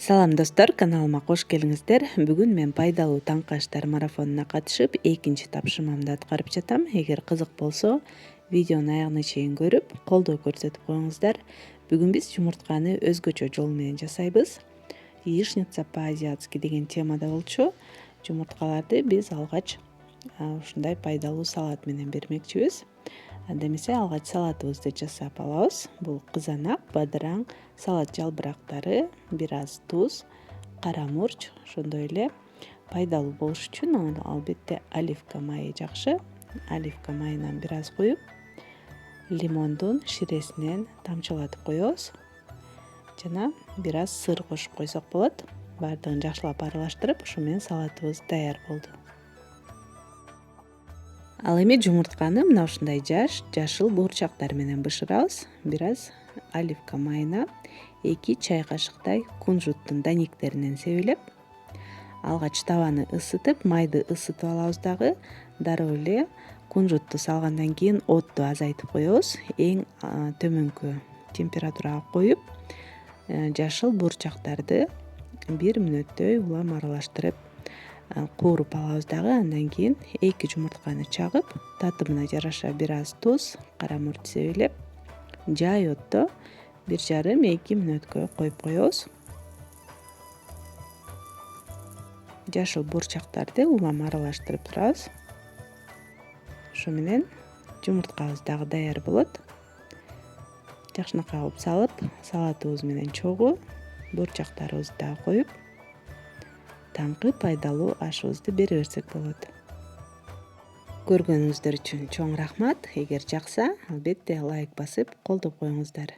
Салам достор, каналыма кош келиңиздер. Бүгүн мен пайдалуу таңкы аштар марафонуна катышып, экинчи тапшырмамды аткарып жатам. Эгер кызык болсо, видеону аягына чейин көрүп, колдоо көрсөтүп коюңуздар. Бүгүн биз жумуртканы өзгөчө жол менен жасайбыз. Яичница по-азиатски деген темада болчу. Жумурткаларды биз алгач ушундай пайдалуу салат менен бермекчибиз. Анда эмесе алгач салатыбызды жасап алабыз. Бул кызанак, бадыраң, салат жалбырактары, бир аз туз, кара мурч, ошондой эле пайдалуу болуш үчүн албетте оливка майы жакшы. Оливка майынан бир аз куюп, лимондун ширесинен тамчылатып коебуз. Жана бир аз сыр кошуп койсок болот. Баардыгын жакшылап аралаштырып, ошо менен салатыбыз даяр болду. Ал эми жумуртканы мына ушундай жашыл буурчактар менен бышырабыз. Бир аз оливка майына 2 чай кашыктай кунжуттун даниктеринен себелеп, алгач табаны ысытып, майды ысытып алабыз дагы. Дароо эле кунжутту салгандан кийин отту азайтып коебуз. Эң төмөнкү температурага коюп, жашыл буурчактарды 1 мүнөттөй улам аралаштырып кууруп алабыз дагы. Андан кийин 2 жумуртканы чагып, татымына жараша бир аз туз, кара мурч себелеп, жай отто 1,5-2 мүнөткө коюп коебуз. Жашыл буурчактарды улам аралаштырып турабыз. Ошо менен жумурткабыз дагы даяр болот. Жакшынакай кылып салып, салатыбыз менен чогуу буурчактарыбызды дагы коюп, таңкы пайдалуу ашыбызды бере берсек болот. Көргөнүңүздөр үчүн чоң рахмат. Эгер жакса, албетте лайк басып, колдоп коюңуздар.